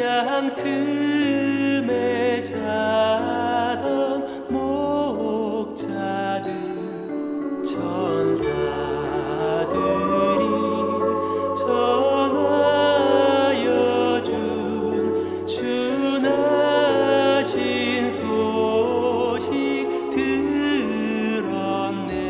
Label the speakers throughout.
Speaker 1: 양 틈에 자던 목자들 천사들이 전하여 준 준하신 소식 들었네.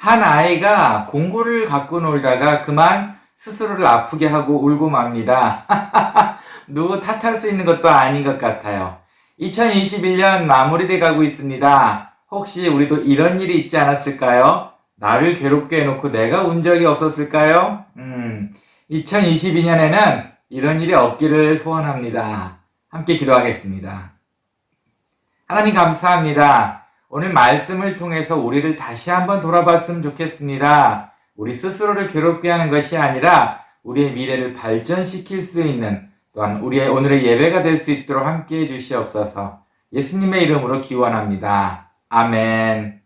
Speaker 2: 한 아이가 공구를 갖고 놀다가 그만 스스로를 아프게 하고 울고 맙니다. 누구 탓할 수 있는 것도 아닌 것 같아요. 2021년 마무리돼 가고 있습니다. 혹시 우리도 이런 일이 있지 않았을까요? 나를 괴롭게 해놓고 내가 운 적이 없었을까요? 2022년에는 이런 일이 없기를 소원합니다. 함께 기도하겠습니다. 하나님 감사합니다. 오늘 말씀을 통해서 우리를 다시 한번 돌아봤으면 좋겠습니다. 우리 스스로를 괴롭게 하는 것이 아니라 우리의 미래를 발전시킬 수 있는 또한 우리의 오늘의 예배가 될 수 있도록 함께 해주시옵소서. 예수님의 이름으로 기원합니다. 아멘.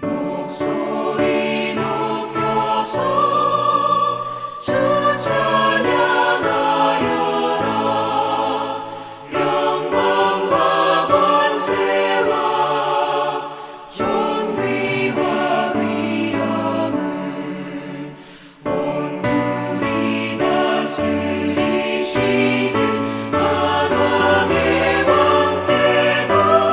Speaker 1: 목소리 높여서 주 찬양하여라. 영광과 권세와 존귀와 위엄을 온누리 다스리시는 만왕의 왕께 돌려라.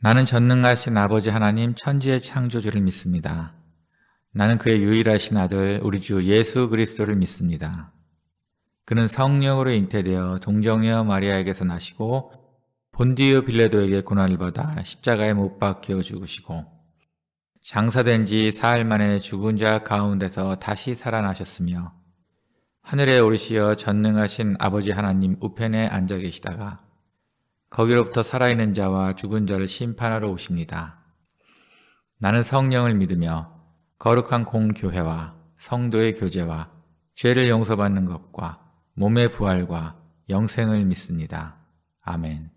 Speaker 2: 나는 전능하신 아버지 하나님 천지의 창조주를 믿습니다. 나는 그의 유일하신 아들 우리 주 예수 그리스도를 믿습니다. 그는 성령으로 잉태되어 동정녀 마리아에게서 나시고 본디오 빌라도에게 고난을 받아 십자가에 못 박혀 죽으시고 장사된 지 사흘 만에 죽은 자 가운데서 다시 살아나셨으며 하늘에 오르시어 전능하신 아버지 하나님 우편에 앉아 계시다가 거기로부터 살아있는 자와 죽은 자를 심판하러 오십니다. 나는 성령을 믿으며 거룩한 공교회와 성도의 교제와 죄를 용서받는 것과 몸의 부활과 영생을 믿습니다. 아멘.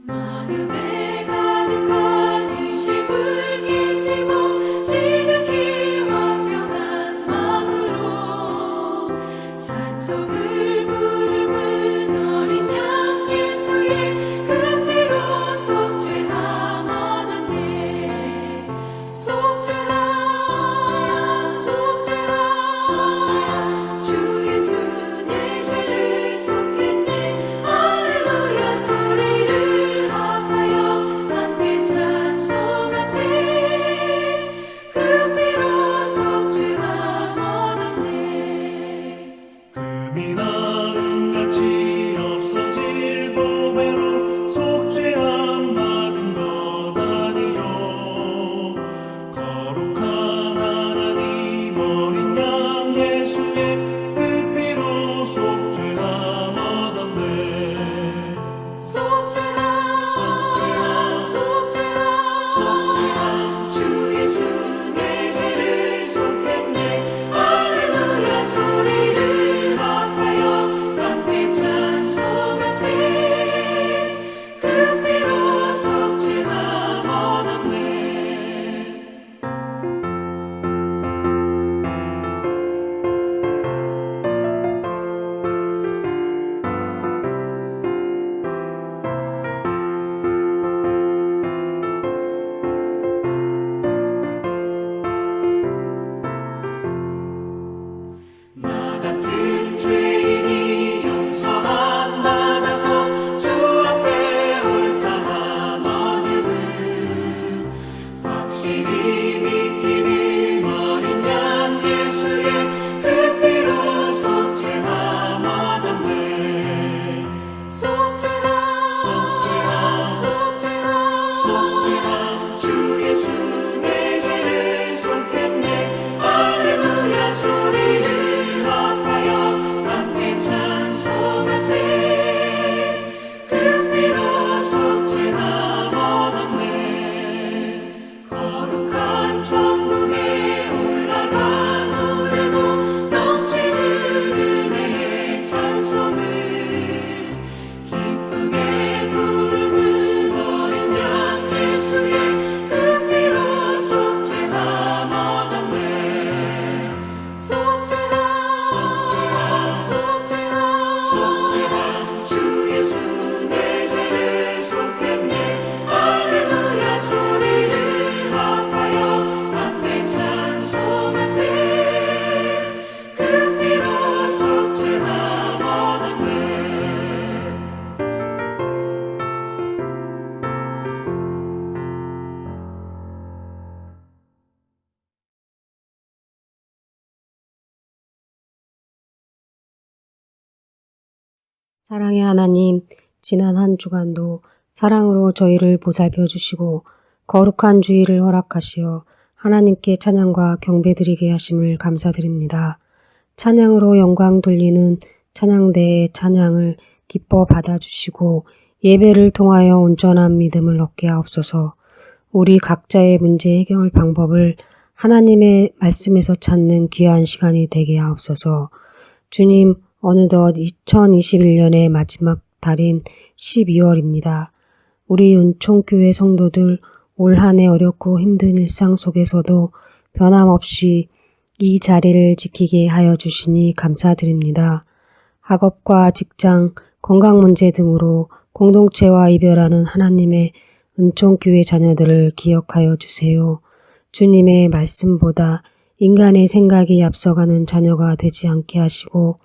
Speaker 1: 마음에 가득한 이 시불 기치고 지극히 화평한
Speaker 3: 사랑의 하나님, 지난 한 주간도 사랑으로 저희를 보살펴 주시고 거룩한 주의를 허락하시어 하나님께 찬양과 경배드리게 하심을 감사드립니다. 찬양으로 영광 돌리는 찬양대의 찬양을 기뻐 받아주시고 예배를 통하여 온전한 믿음을 얻게 하옵소서. 우리 각자의 문제 해결 방법을 하나님의 말씀에서 찾는 귀한 시간이 되게 하옵소서. 주님, 어느덧 2021년의 마지막 달인 12월입니다. 우리 은총교회 성도들 올 한 해 어렵고 힘든 일상 속에서도 변함없이 이 자리를 지키게 하여 주시니 감사드립니다. 학업과 직장, 건강 문제 등으로 공동체와 이별하는 하나님의 은총교회 자녀들을 기억하여 주세요. 주님의 말씀보다 인간의 생각이 앞서가는 자녀가 되지 않게 하시고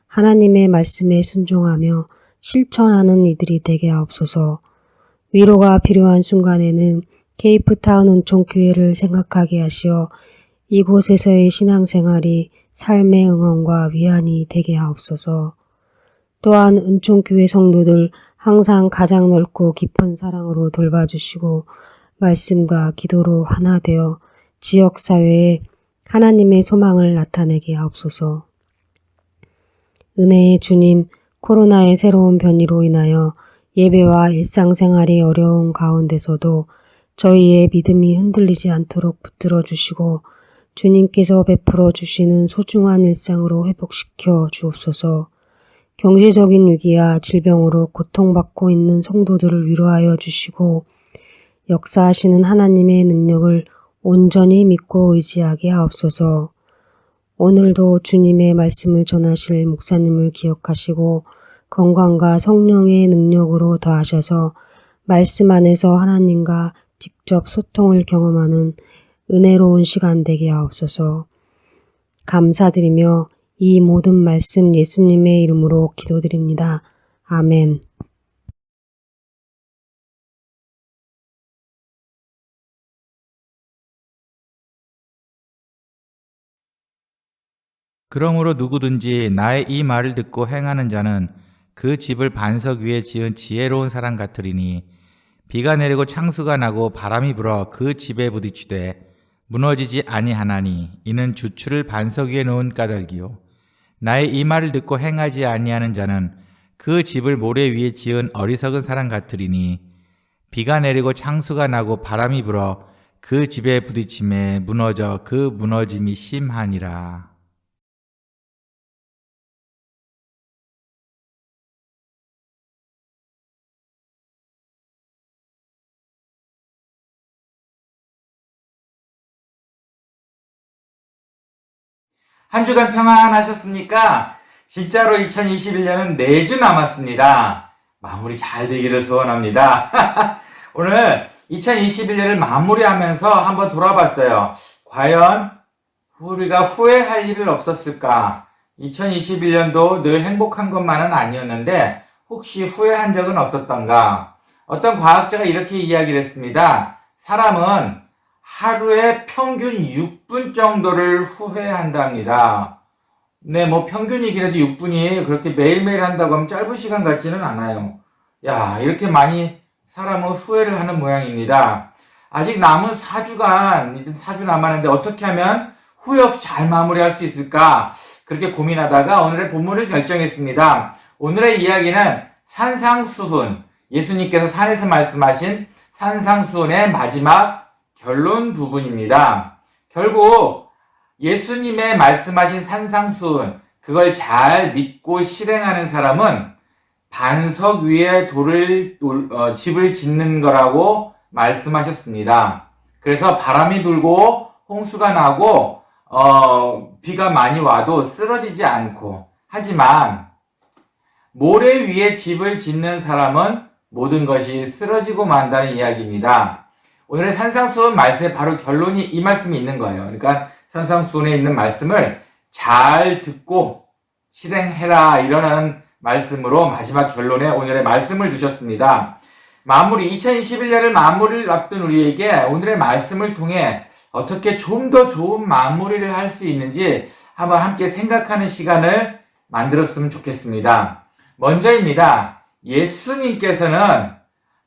Speaker 3: 하나님의 말씀에 순종하며 실천하는 이들이 되게 하옵소서. 위로가 필요한 순간에는 케이프타운 은총교회를 생각하게 하시어 이곳에서의 신앙생활이 삶의 응원과 위안이 되게 하옵소서. 또한 은총교회 성도들 항상 가장 넓고 깊은 사랑으로 돌봐주시고 말씀과 기도로 하나 되어 지역사회에 하나님의 소망을 나타내게 하옵소서. 은혜의 주님, 코로나의 새로운 변이로 인하여 예배와 일상생활이 어려운 가운데서도 저희의 믿음이 흔들리지 않도록 붙들어 주시고 주님께서 베풀어 주시는 소중한 일상으로 회복시켜 주옵소서. 경제적인 위기와 질병으로 고통받고 있는 성도들을 위로하여 주시고 역사하시는 하나님의 능력을 온전히 믿고 의지하게 하옵소서. 오늘도 주님의 말씀을 전하실 목사님을 기억하시고 건강과 성령의 능력으로 더하셔서 말씀 안에서 하나님과 직접 소통을 경험하는 은혜로운 시간 되게 하옵소서. 감사드리며 이 모든 말씀 예수님의 이름으로 기도드립니다. 아멘.
Speaker 2: 그러므로 누구든지 나의 이 말을 듣고 행하는 자는 그 집을 반석 위에 지은 지혜로운 사람 같으리니 비가 내리고 창수가 나고 바람이 불어 그 집에 부딪히되 무너지지 아니하나니 이는 주추를 반석 위에 놓은 까닭이요. 나의 이 말을 듣고 행하지 아니하는 자는 그 집을 모래 위에 지은 어리석은 사람 같으리니 비가 내리고 창수가 나고 바람이 불어 그 집에 부딪힘에 무너져 그 무너짐이 심하니라. 한 주간 평안하셨습니까? 진짜로 2021년은 4주 남았습니다. 마무리 잘 되기를 소원합니다. 오늘 2021년을 마무리하면서 한번 돌아봤어요. 과연 우리가 후회할 일은 없었을까? 2021년도 늘 행복한 것만은 아니었는데 혹시 후회한 적은 없었던가? 어떤 과학자가 이렇게 이야기를 했습니다. 사람은 하루에 평균 6분 정도를 후회한답니다. 네, 뭐 평균이긴 해도 6분이 그렇게 매일매일 한다고 하면 짧은 시간 같지는 않아요. 야, 이렇게 많이 사람은 후회를 하는 모양입니다. 아직 남은 4주 남았는데 어떻게 하면 후회 없이 잘 마무리할 수 있을까? 그렇게 고민하다가 오늘의 본문을 결정했습니다. 오늘의 이야기는 산상수훈, 예수님께서 산에서 말씀하신 산상수훈의 마지막 결론 부분입니다. 결국 예수님의 말씀하신 산상수훈, 그걸 잘 믿고 실행하는 사람은 반석 위에 집을 짓는 거라고 말씀하셨습니다. 그래서 바람이 불고 홍수가 나고 비가 많이 와도 쓰러지지 않고, 하지만 모래 위에 집을 짓는 사람은 모든 것이 쓰러지고 만다는 이야기입니다. 오늘의 산상수훈 말씀에 바로 결론이 이 말씀이 있는 거예요. 그러니까 산상수훈에 있는 말씀을 잘 듣고 실행해라, 이러는 말씀으로 마지막 결론에 오늘의 말씀을 주셨습니다. 2021년을 마무리를 앞둔 우리에게 오늘의 말씀을 통해 어떻게 좀 더 좋은 마무리를 할 수 있는지 한번 함께 생각하는 시간을 만들었으면 좋겠습니다. 먼저입니다. 예수님께서는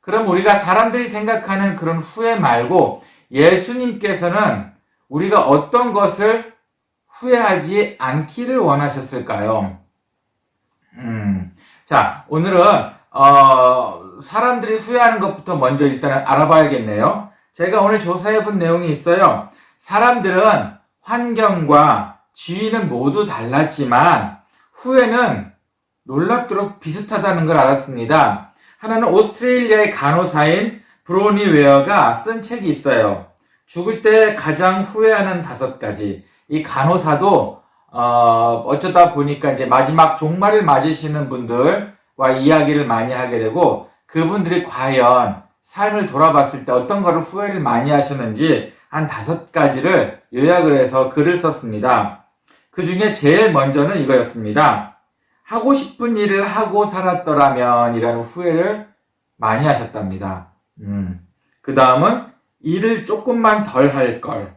Speaker 2: 그럼 우리가 사람들이 생각하는 그런 후회 말고 예수님께서는 우리가 어떤 것을 후회하지 않기를 원하셨을까요? 자, 오늘은 사람들이 후회하는 것부터 먼저 일단은 알아봐야겠네요. 제가 오늘 조사해 본 내용이 있어요. 사람들은 환경과 지위는 모두 달랐지만 후회는 놀랍도록 비슷하다는 걸 알았습니다. 하나는 오스트레일리아의 간호사인 브로니 웨어가 쓴 책이 있어요. 죽을 때 가장 후회하는 5가지. 이 간호사도 어쩌다 보니까 이제 마지막 종말을 맞으시는 분들과 이야기를 많이 하게 되고 그분들이 과연 삶을 돌아봤을 때 어떤 거를 후회를 많이 하셨는지 한 5가지를 요약을 해서 글을 썼습니다. 그 중에 제일 먼저는 이거였습니다. 하고 싶은 일을 하고 살았더라면 이라는 후회를 많이 하셨답니다. 그 다음은 일을 조금만 덜 할 걸,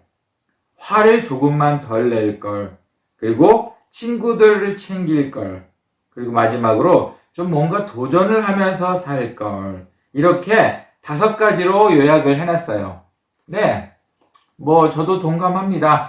Speaker 2: 화를 조금만 덜 낼 걸, 그리고 친구들을 챙길 걸, 그리고 마지막으로 좀 뭔가 도전을 하면서 살 걸. 이렇게 5가지로 요약을 해놨어요. 네, 뭐 저도 동감합니다.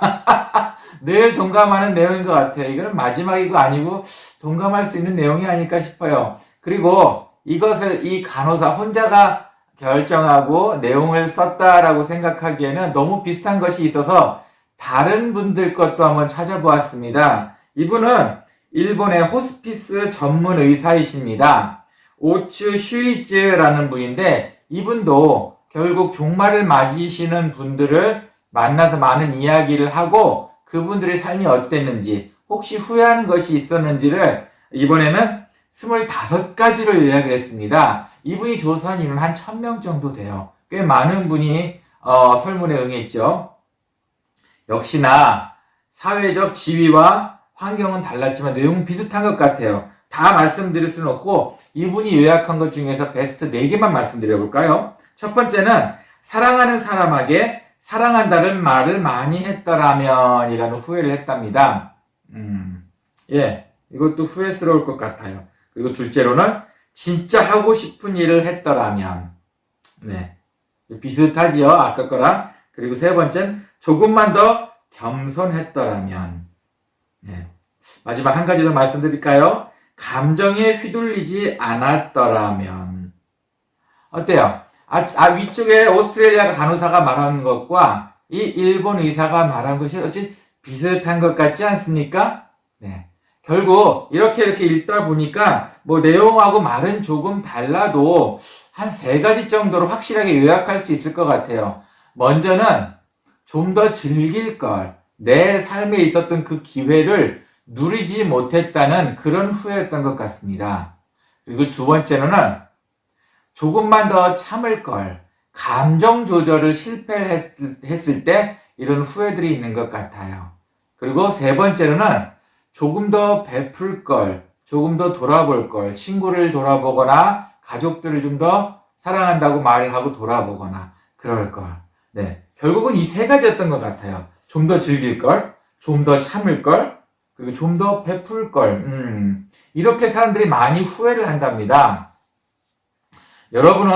Speaker 2: 늘 동감하는 내용인 것 같아요. 이거는 마지막이고 아니고 동감할 수 있는 내용이 아닐까 싶어요. 그리고 이것을 이 간호사 혼자가 결정하고 내용을 썼다라고 생각하기에는 너무 비슷한 것이 있어서 다른 분들 것도 한번 찾아보았습니다. 이분은 일본의 호스피스 전문 의사이십니다. 오츠 슈이즈라는 분인데 이분도 결국 종말을 맞이시는 분들을 만나서 많은 이야기를 하고 그분들의 삶이 어땠는지 혹시 후회하는 것이 있었는지를 이번에는 25가지로 요약을 했습니다. 이분이 조사한 인원은 한 1000명 정도 돼요. 꽤 많은 분이 설문에 응했죠. 역시나 사회적 지위와 환경은 달랐지만 내용은 비슷한 것 같아요. 다 말씀드릴 수는 없고 이분이 요약한 것 중에서 베스트 4개만 말씀드려 볼까요? 첫 번째는 사랑하는 사람에게 사랑한다는 말을 많이 했더라면 이라는 후회를 했답니다. 예, 이것도 후회스러울 것 같아요. 그리고 둘째로는 진짜 하고 싶은 일을 했더라면. 네, 비슷하지요, 아까 거랑. 그리고 세 번째는 조금만 더 겸손했더라면. 네. 마지막 한 가지 더 말씀드릴까요? 감정에 휘둘리지 않았더라면. 어때요? 위쪽에 오스트레일리아 간호사가 말하는 것과 이 일본 의사가 말한 것이 어찌 비슷한 것 같지 않습니까? 네. 결국 이렇게 읽다 보니까 뭐 내용하고 말은 조금 달라도 한 3가지 정도로 확실하게 요약할 수 있을 것 같아요. 먼저는 좀 더 즐길 걸, 내 삶에 있었던 그 기회를 누리지 못했다는 그런 후회였던 것 같습니다. 그리고 두 번째로는 조금만 더 참을 걸, 감정 조절을 실패했을 때 이런 후회들이 있는 것 같아요. 그리고 세 번째로는 조금 더 베풀 걸, 조금 더 돌아볼 걸, 친구를 돌아보거나 가족들을 좀 더 사랑한다고 말을 하고 돌아보거나 그럴 걸. 네, 결국은 이 3가지였던 것 같아요. 좀 더 즐길 걸, 좀 더 참을 걸, 그리고 좀 더 베풀 걸. 이렇게 사람들이 많이 후회를 한답니다. 여러분은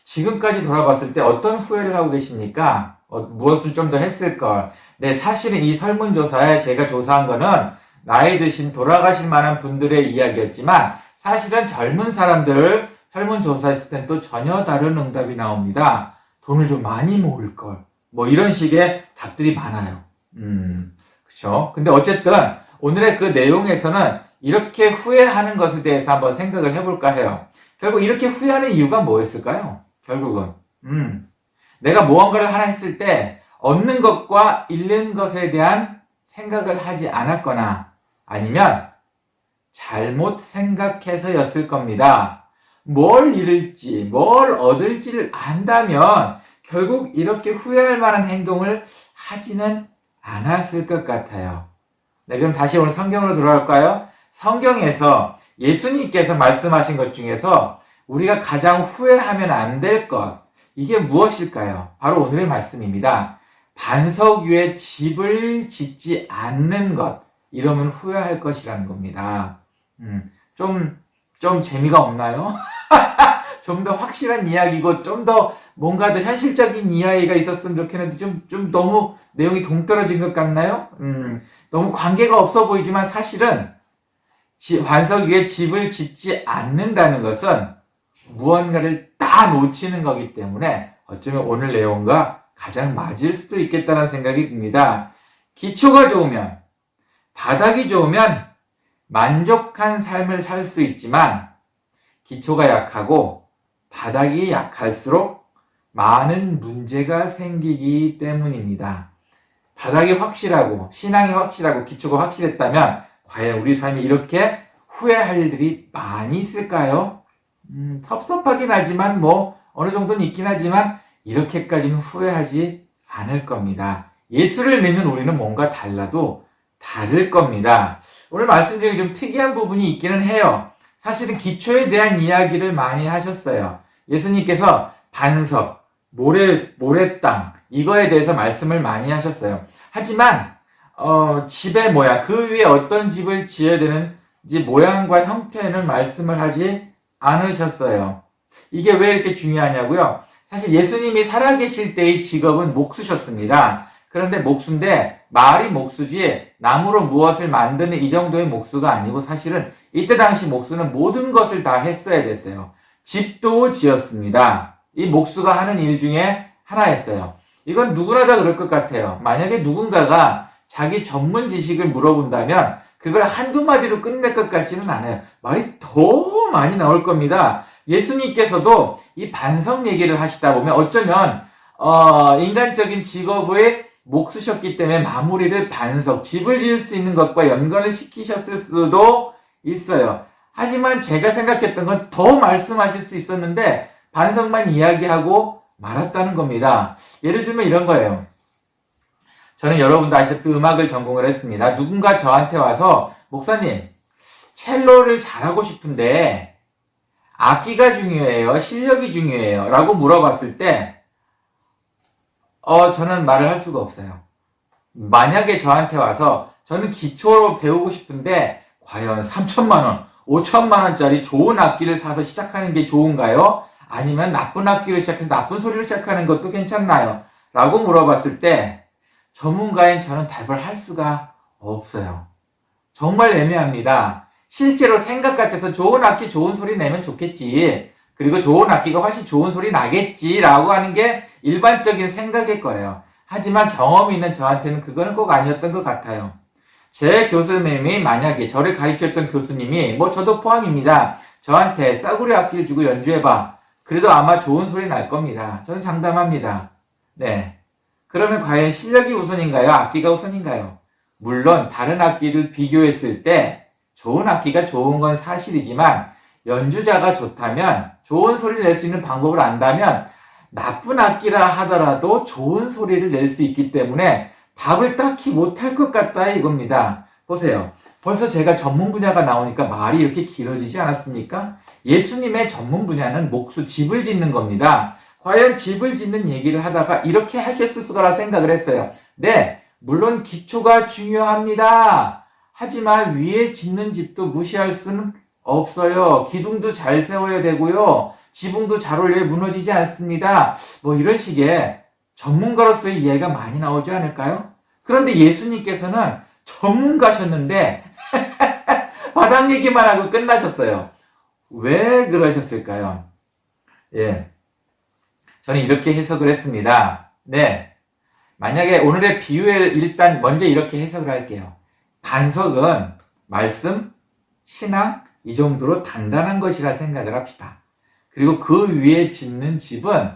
Speaker 2: 지금까지 돌아봤을 때 어떤 후회를 하고 계십니까? 무엇을 좀 더 했을 걸. 네, 사실은 이 설문조사에 제가 조사한 거는 나이 드신 돌아가실 만한 분들의 이야기였지만 사실은 젊은 사람들 설문조사했을 땐 또 전혀 다른 응답이 나옵니다. 돈을 좀 많이 모을 걸. 뭐 이런 식의 답들이 많아요. 그쵸? 근데 어쨌든 오늘의 그 내용에서는 이렇게 후회하는 것에 대해서 한번 생각을 해볼까 해요. 결국 이렇게 후회하는 이유가 뭐였을까요? 결국은 내가 무언가를 하나 했을 때 얻는 것과 잃는 것에 대한 생각을 하지 않았거나 아니면 잘못 생각해서였을 겁니다. 뭘 잃을지 뭘 얻을지를 안다면 결국 이렇게 후회할 만한 행동을 하지는 않았을 것 같아요. 네, 그럼 다시 오늘 성경으로 돌아올까요? 성경에서 예수님께서 말씀하신 것 중에서 우리가 가장 후회하면 안 될 것, 이게 무엇일까요? 바로 오늘의 말씀입니다. 반석 위에 집을 짓지 않는 것, 이러면 후회할 것이라는 겁니다. 좀 좀 재미가 없나요? 좀 더 확실한 이야기고 좀 더 뭔가 더 현실적인 이야기가 있었으면 좋겠는데 좀 너무 내용이 동떨어진 것 같나요? 너무 관계가 없어 보이지만 사실은 반석 위에 집을 짓지 않는다는 것은 무언가를 딱 놓치는 거기 때문에 어쩌면 오늘 내용과 가장 맞을 수도 있겠다는 생각이 듭니다. 기초가 좋으면, 바닥이 좋으면 만족한 삶을 살 수 있지만 기초가 약하고 바닥이 약할수록 많은 문제가 생기기 때문입니다. 바닥이 확실하고 신앙이 확실하고 기초가 확실했다면 과연 우리 삶이 이렇게 후회할 일들이 많이 있을까요? 섭섭하긴 하지만 어느 정도는 있긴 하지만 이렇게까지는 후회하지 않을 겁니다. 예수를 믿는 우리는 뭔가 달라도 다를 겁니다. 오늘 말씀 중에 좀 특이한 부분이 있기는 해요. 사실은 기초에 대한 이야기를 많이 하셨어요. 예수님께서 반석, 모래땅 이거에 대해서 말씀을 많이 하셨어요. 하지만 집의 모양, 그 위에 어떤 집을 지어야 되는지 모양과 형태는 말씀을 하지 않으셨어요. 이게 왜 이렇게 중요하냐고요? 사실 예수님이 살아계실 때의 직업은 목수셨습니다. 그런데 목수인데 말이 목수지 나무로 무엇을 만드는 이 정도의 목수가 아니고 사실은 이때 당시 목수는 모든 것을 다 했어야 됐어요. 집도 지었습니다. 이 목수가 하는 일 중에 하나였어요. 이건 누구나 다 그럴 것 같아요. 만약에 누군가가 자기 전문 지식을 물어본다면 그걸 한두 마디로 끝낼 것 같지는 않아요. 말이 더 많이 나올 겁니다. 예수님께서도 이 반석 얘기를 하시다 보면 어쩌면 인간적인 직업의 목수셨기 때문에 마무리를 반석, 집을 지을 수 있는 것과 연관을 시키셨을 수도 있어요. 하지만 제가 생각했던 건 더 말씀하실 수 있었는데 반석만 이야기하고 말았다는 겁니다. 예를 들면 이런 거예요. 저는 여러분도 아시다시피 음악을 전공을 했습니다. 누군가 저한테 와서 목사님, 첼로를 잘하고 싶은데 악기가 중요해요? 실력이 중요해요? 라고 물어봤을 때 저는 말을 할 수가 없어요. 만약에 저한테 와서 저는 기초로 배우고 싶은데 과연 3천만 원, 5천만 원짜리 좋은 악기를 사서 시작하는 게 좋은가요? 아니면 나쁜 악기로 시작해서 나쁜 소리를 시작하는 것도 괜찮나요? 라고 물어봤을 때 전문가인 저는 답을 할 수가 없어요. 정말 애매합니다. 실제로 생각 같아서 좋은 악기 좋은 소리 내면 좋겠지. 그리고 좋은 악기가 훨씬 좋은 소리 나겠지 라고 하는 게 일반적인 생각일 거예요. 하지만 경험이 있는 저한테는 그거는 꼭 아니었던 것 같아요. 제 교수님이 만약에 저를 가르쳤던 교수님이 저도 포함입니다. 저한테 싸구려 악기를 주고 연주해봐. 그래도 아마 좋은 소리 날 겁니다. 저는 장담합니다. 네. 그러면 과연 실력이 우선인가요? 악기가 우선인가요? 물론 다른 악기를 비교했을 때 좋은 악기가 좋은 건 사실이지만 연주자가 좋다면 좋은 소리를 낼 수 있는 방법을 안다면 나쁜 악기라 하더라도 좋은 소리를 낼 수 있기 때문에 답을 딱히 못할 것 같다 이겁니다. 보세요. 벌써 제가 전문 분야가 나오니까 말이 이렇게 길어지지 않았습니까? 예수님의 전문 분야는 목수 집을 짓는 겁니다. 과연 집을 짓는 얘기를 하다가 이렇게 하셨을 거라 생각을 했어요. 네, 물론 기초가 중요합니다. 하지만 위에 짓는 집도 무시할 수는 없어요. 기둥도 잘 세워야 되고요. 지붕도 잘 올려야 무너지지 않습니다. 이런 식의 전문가로서의 이해가 많이 나오지 않을까요? 그런데 예수님께서는 전문가셨는데 바닥 얘기만 하고 끝나셨어요. 왜 그러셨을까요? 예. 저는 이렇게 해석을 했습니다. 네. 만약에 오늘의 비유를 일단 먼저 이렇게 해석을 할게요. 반석은 말씀, 신앙, 이 정도로 단단한 것이라 생각을 합시다. 그리고 그 위에 짓는 집은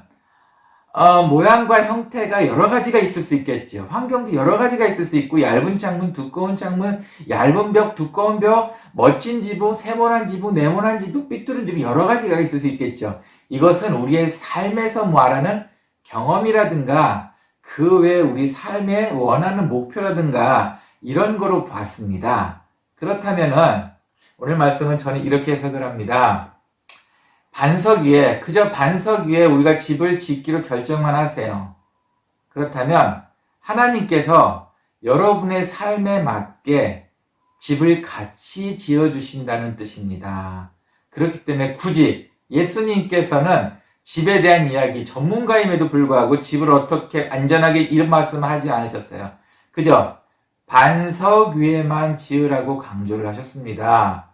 Speaker 2: 모양과 형태가 여러 가지가 있을 수 있겠죠. 환경도 여러 가지가 있을 수 있고 얇은 창문, 두꺼운 창문, 얇은 벽, 두꺼운 벽, 멋진 지붕, 세모난 지붕, 네모난 지붕, 삐뚤은 지붕 여러 가지가 있을 수 있겠죠. 이것은 우리의 삶에서 말하는 경험이라든가 그 외에 우리 삶에 원하는 목표라든가 이런 거로 봤습니다. 그렇다면은 오늘 말씀은 저는 이렇게 해석을 합니다. 그저 반석 위에 우리가 집을 짓기로 결정만 하세요. 그렇다면 하나님께서 여러분의 삶에 맞게 집을 같이 지어주신다는 뜻입니다. 그렇기 때문에 굳이 예수님께서는 집에 대한 이야기, 전문가임에도 불구하고 집을 어떻게 안전하게 이런 말씀을 하지 않으셨어요. 그죠? 반석 위에만 지으라고 강조를 하셨습니다.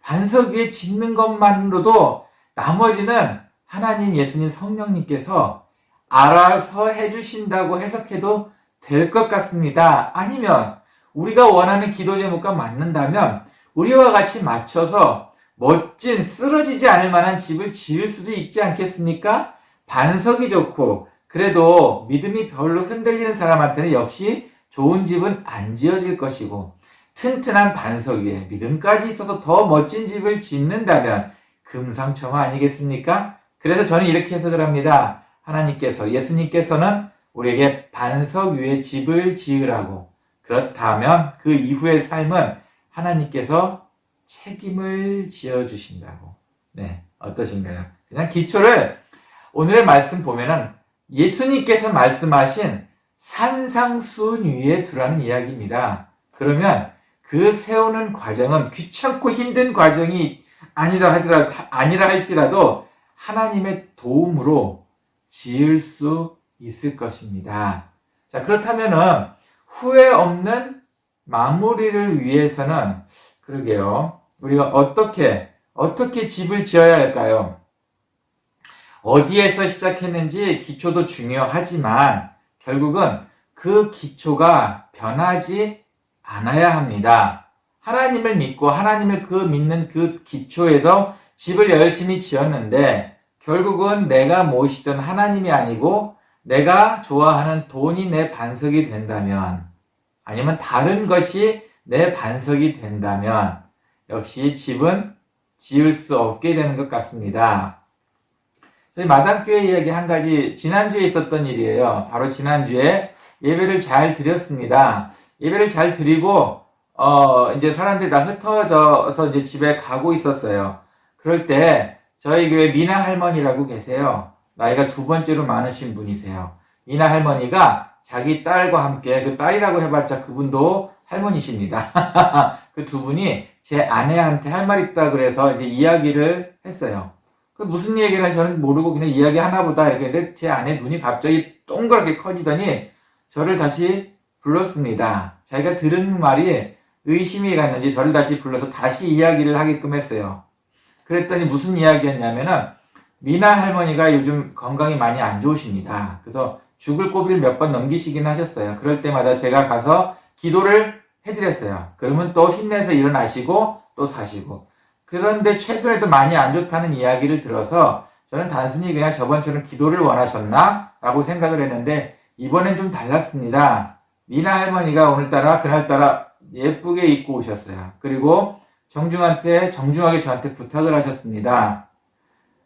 Speaker 2: 반석 위에 짓는 것만으로도 나머지는 하나님, 예수님, 성령님께서 알아서 해주신다고 해석해도 될 것 같습니다. 아니면 우리가 원하는 기도 제목과 맞는다면 우리와 같이 맞춰서 멋진 쓰러지지 않을 만한 집을 지을 수도 있지 않겠습니까? 반석이 좋고 그래도 믿음이 별로 흔들리는 사람한테는 역시 좋은 집은 안 지어질 것이고 튼튼한 반석 위에 믿음까지 있어서 더 멋진 집을 짓는다면 금상첨화 아니겠습니까? 그래서 저는 이렇게 해석을 합니다. 하나님께서, 예수님께서는 우리에게 반석 위에 집을 지으라고. 그렇다면 그 이후의 삶은 하나님께서 책임을 지어주신다고. 네, 어떠신가요? 그냥 기초를 오늘의 말씀 보면은 예수님께서 말씀하신 산상수훈 위에 두라는 이야기입니다. 그러면 그 세우는 과정은 귀찮고 힘든 과정이 아니라 할지라도 하나님의 도움으로 지을 수 있을 것입니다. 자, 그렇다면은 후회 없는 마무리를 위해서는 그러게요. 우리가 어떻게 집을 지어야 할까요? 어디에서 시작했는지 기초도 중요하지만 결국은 그 기초가 변하지 않아야 합니다. 하나님을 믿고 하나님을 믿는 그 기초에서 집을 열심히 지었는데 결국은 내가 모시던 하나님이 아니고 내가 좋아하는 돈이 내 반석이 된다면 아니면 다른 것이 내 반석이 된다면 역시 집은 지을 수 없게 되는 것 같습니다. 저희 마당교회 이야기 한 가지 지난주에 있었던 일이에요. 바로 지난주에 예배를 잘 드렸습니다. 예배를 잘 드리고 이제 사람들이 다 흩어져서 이제 집에 가고 있었어요. 그럴 때 저희 교회 미나 할머니라고 계세요. 나이가 2번째로 많으신 분이세요. 미나 할머니가 자기 딸과 함께, 그 딸이라고 해봤자 그분도 할머니십니다. 그 두 분이 제 아내한테 할 말 있다 그래서 이제 이야기를 했어요. 그 무슨 얘기를 저는 모르고 그냥 이야기 하나보다 이렇게 했는데 제 아내 눈이 갑자기 동그랗게 커지더니 저를 다시 불렀습니다. 자기가 들은 말이 의심이 갔는지 저를 다시 불러서 다시 이야기를 하게끔 했어요. 그랬더니 무슨 이야기였냐면은 미나 할머니가 요즘 건강이 많이 안 좋으십니다. 그래서 죽을 고비를 몇 번 넘기시긴 하셨어요. 그럴 때마다 제가 가서 기도를 해드렸어요. 그러면 또 힘내서 일어나시고 또 사시고. 그런데 최근에도 많이 안 좋다는 이야기를 들어서 저는 단순히 그냥 저번처럼 기도를 원하셨나? 라고 생각을 했는데 이번엔 좀 달랐습니다. 미나 할머니가 오늘따라 그날따라 예쁘게 입고 오셨어요. 그리고 정중하게 저한테 부탁을 하셨습니다.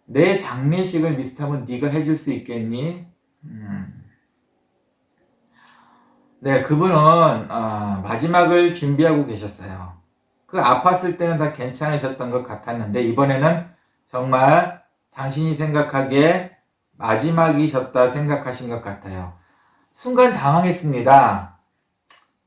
Speaker 2: 내 장례식을 미스터면 네가 해줄 수 있겠니? 네, 그분은 마지막을 준비하고 계셨어요. 그 아팠을 때는 다 괜찮으셨던 것 같았는데 이번에는 정말 당신이 생각하기에 마지막이셨다 생각하신 것 같아요. 순간 당황했습니다.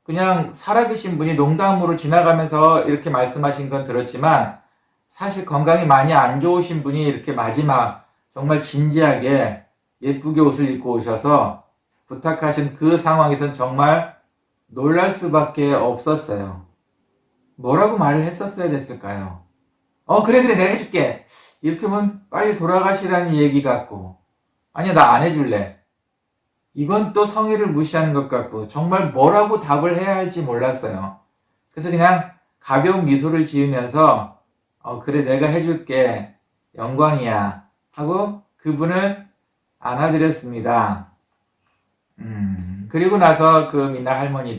Speaker 2: 그냥 살아계신 분이 농담으로 지나가면서 이렇게 말씀하신 건 들었지만 사실 건강이 많이 안 좋으신 분이 이렇게 마지막 정말 진지하게 예쁘게 옷을 입고 오셔서 부탁하신 그 상황에선 정말 놀랄 수밖에 없었어요. 뭐라고 말을 했었어야 됐을까요? 그래 내가 해줄게. 이렇게 하면 빨리 돌아가시라는 얘기 같고 아니야 나 안 해줄래. 이건 또 성의를 무시하는 것 같고 정말 뭐라고 답을 해야 할지 몰랐어요. 그래서 그냥 가벼운 미소를 지으면서 그래 내가 해줄게 영광이야 하고 그분을 안아드렸습니다. 그리고 나서 그 미나 할머니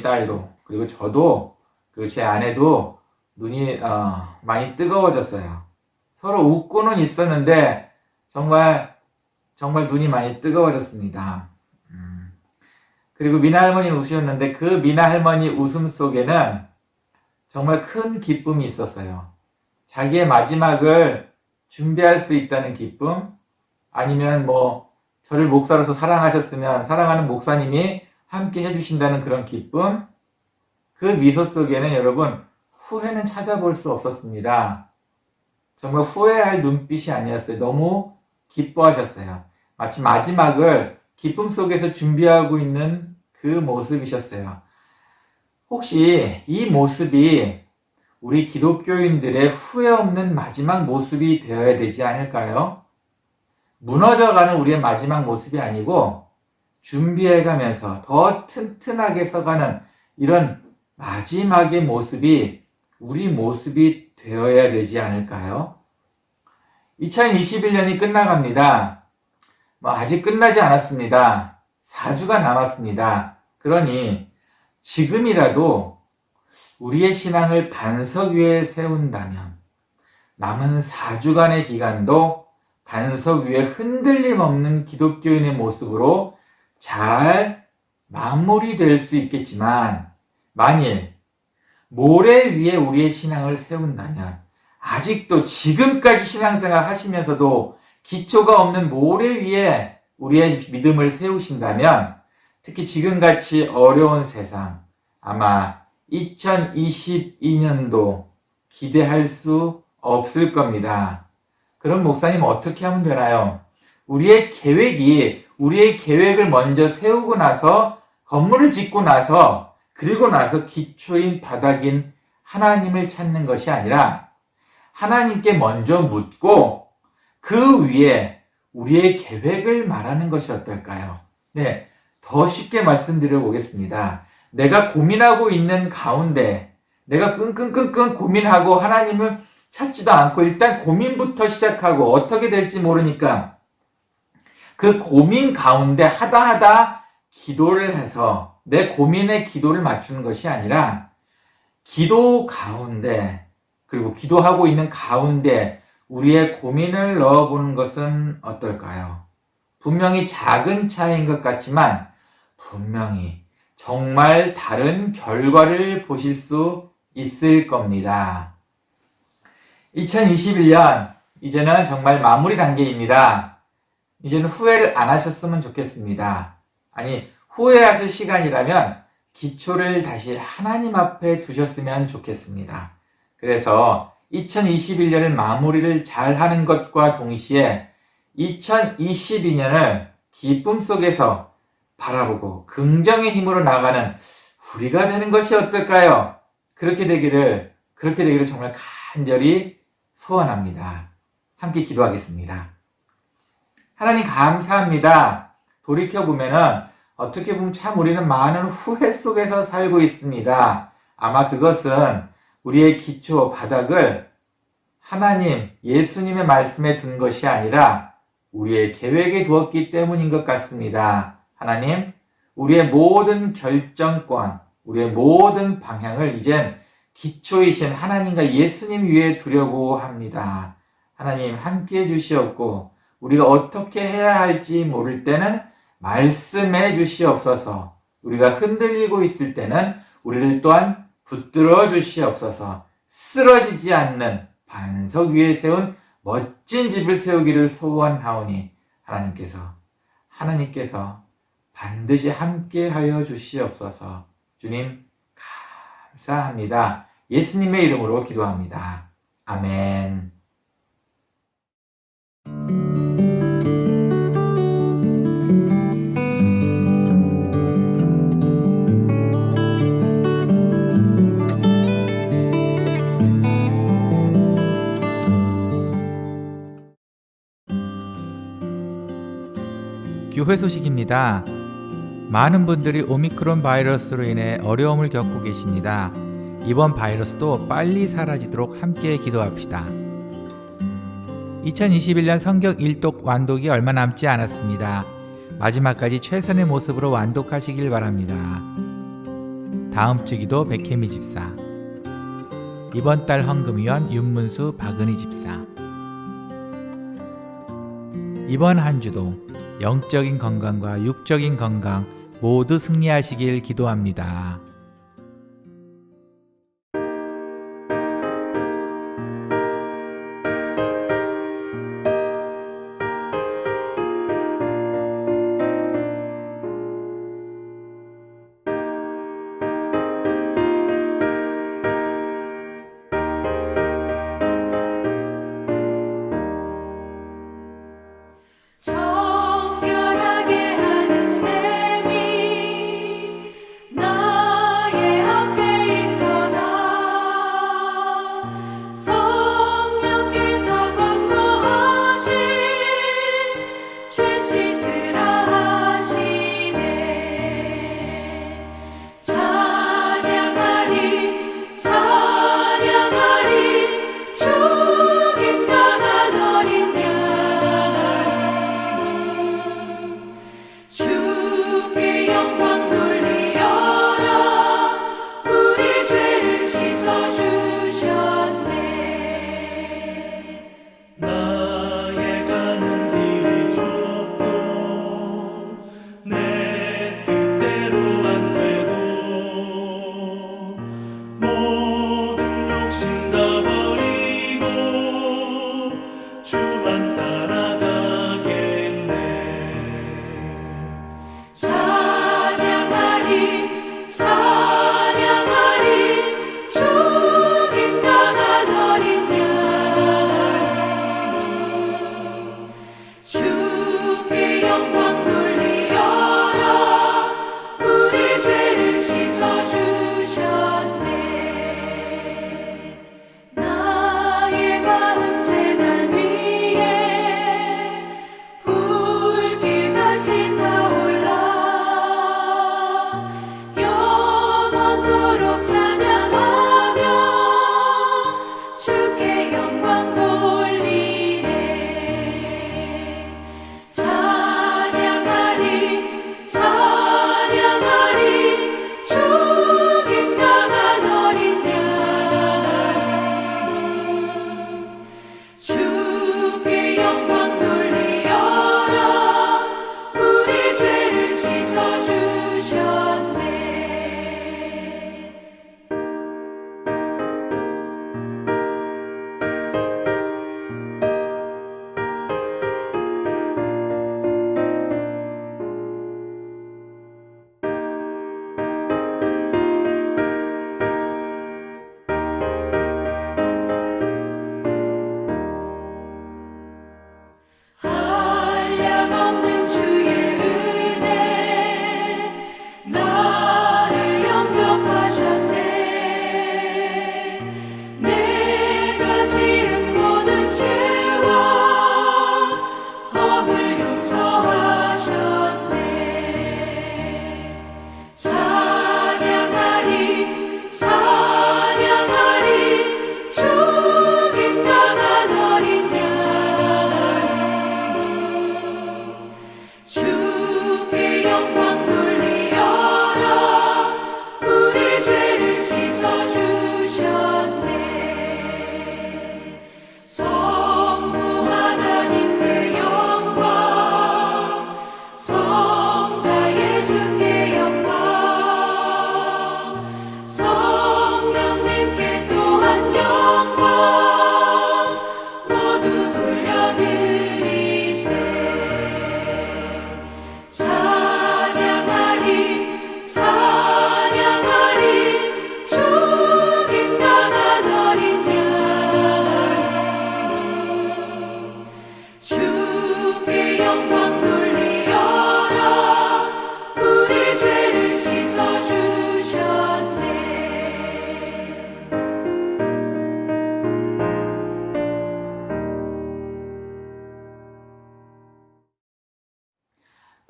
Speaker 2: 딸도 그리고 저도 그 제 아내도 눈이 많이 뜨거워졌어요. 서로 웃고는 있었는데 정말 눈이 많이 뜨거워졌습니다. 그리고 미나 할머니는 웃으셨는데 그 미나 할머니 웃음 속에는 정말 큰 기쁨이 있었어요. 자기의 마지막을 준비할 수 있다는 기쁨, 아니면 저를 목사로서 사랑하셨으면 사랑하는 목사님이 함께 해주신다는 그런 기쁨, 그 미소 속에는 여러분 후회는 찾아볼 수 없었습니다. 정말 후회할 눈빛이 아니었어요. 너무 기뻐하셨어요. 마치 마지막을 기쁨 속에서 준비하고 있는 그 모습이셨어요. 혹시 이 모습이 우리 기독교인들의 후회 없는 마지막 모습이 되어야 되지 않을까요? 무너져가는 우리의 마지막 모습이 아니고 준비해가면서 더 튼튼하게 서가는 이런 마지막의 모습이 우리 모습이 되어야 되지 않을까요? 2021년이 끝나갑니다. 아직 끝나지 않았습니다. 4주가 남았습니다. 그러니 지금이라도 우리의 신앙을 반석 위에 세운다면 남은 4주간의 기간도 반석 위에 흔들림 없는 기독교인의 모습으로 잘 마무리될 수 있겠지만 만일 모래 위에 우리의 신앙을 세운다면 아직도 지금까지 신앙생활 하시면서도 기초가 없는 모래 위에 우리의 믿음을 세우신다면 특히 지금같이 어려운 세상 아마 2022년도 기대할 수 없을 겁니다. 그럼 목사님 어떻게 하면 되나요? 우리의 계획을 먼저 세우고 나서 건물을 짓고 나서 그리고 나서 기초인 바닥인 하나님을 찾는 것이 아니라 하나님께 먼저 묻고 그 위에 우리의 계획을 말하는 것이 어떨까요? 네, 더 쉽게 말씀드려 보겠습니다. 내가 고민하고 있는 가운데 내가 끙끙끙끙 고민하고 하나님을 찾지도 않고 일단 고민부터 시작하고 어떻게 될지 모르니까 그 고민 가운데 하다 기도를 해서 내 고민에 기도를 맞추는 것이 아니라 기도 가운데 그리고 기도하고 있는 가운데 우리의 고민을 넣어보는 것은 어떨까요? 분명히 작은 차이인 것 같지만 분명히 정말 다른 결과를 보실 수 있을 겁니다. 2021년 이제는 정말 마무리 단계입니다. 이제는 후회를 안 하셨으면 좋겠습니다. 아니 후회하실 시간이라면 기초를 다시 하나님 앞에 두셨으면 좋겠습니다. 그래서 2021년을 마무리를 잘 하는 것과 동시에 2022년을 기쁨 속에서 바라보고 긍정의 힘으로 나가는 우리가 되는 것이 어떨까요? 그렇게 되기를 정말 간절히 소원합니다. 함께 기도하겠습니다. 하나님 감사합니다. 돌이켜보면은 어떻게 보면 참 우리는 많은 후회 속에서 살고 있습니다. 아마 그것은 우리의 기초 바닥을 하나님, 예수님의 말씀에 둔 것이 아니라 우리의 계획에 두었기 때문인 것 같습니다. 하나님, 우리의 모든 결정권, 우리의 모든 방향을 이젠 기초이신 하나님과 예수님 위에 두려고 합니다. 하나님 함께 해주시옵고 우리가 어떻게 해야 할지 모를 때는 말씀해 주시옵소서. 우리가 흔들리고 있을 때는 우리를 또한 붙들어 주시옵소서. 쓰러지지 않는 반석 위에 세운 멋진 집을 세우기를 소원하오니 하나님께서 반드시 함께 하여 주시옵소서. 주님 감사합니다. 예수님의 이름으로 기도합니다. 아멘. 교회 소식입니다. 많은 분들이 오미크론 바이러스로 인해 어려움을 겪고 계십니다. 이번 바이러스도 빨리 사라지도록 함께 기도합시다. 2021년 성경 1독 완독이 얼마 남지 않았습니다. 마지막까지 최선의 모습으로 완독하시길 바랍니다. 다음 주 기도 백혜미 집사, 이번 달 헌금위원 윤문수 박은희 집사. 이번 한 주도 영적인 건강과 육적인 건강 모두 승리하시길 기도합니다.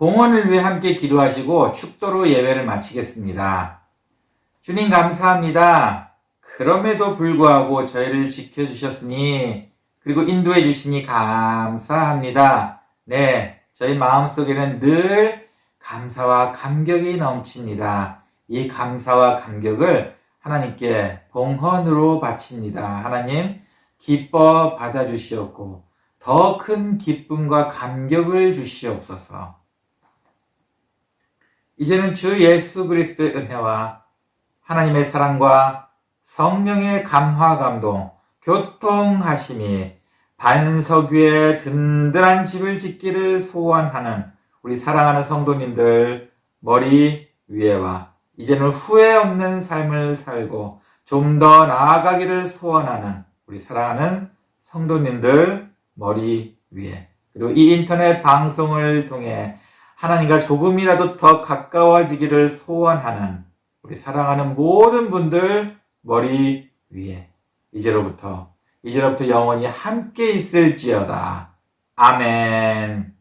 Speaker 2: 봉헌을 위해 함께 기도하시고 축도로 예배를 마치겠습니다. 주님 감사합니다. 그럼에도 불구하고 저희를 지켜주셨으니 그리고 인도해 주시니 감사합니다. 네, 저희 마음속에는 늘 감사와 감격이 넘칩니다. 이 감사와 감격을 하나님께 봉헌으로 바칩니다. 하나님 기뻐 받아주시옵고 더 큰 기쁨과 감격을 주시옵소서. 이제는 주 예수 그리스도의 은혜와 하나님의 사랑과 성령의 감화 감동, 교통하심이 반석 위에 든든한 집을 짓기를 소원하는 우리 사랑하는 성도님들 머리 위에와 이제는 후회 없는 삶을 살고 좀 더 나아가기를 소원하는 우리 사랑하는 성도님들 머리 위에, 그리고 이 인터넷 방송을 통해 하나님과 조금이라도 더 가까워지기를 소원하는 우리 사랑하는 모든 분들 머리 위에 이제로부터 영원히 함께 있을지어다. 아멘.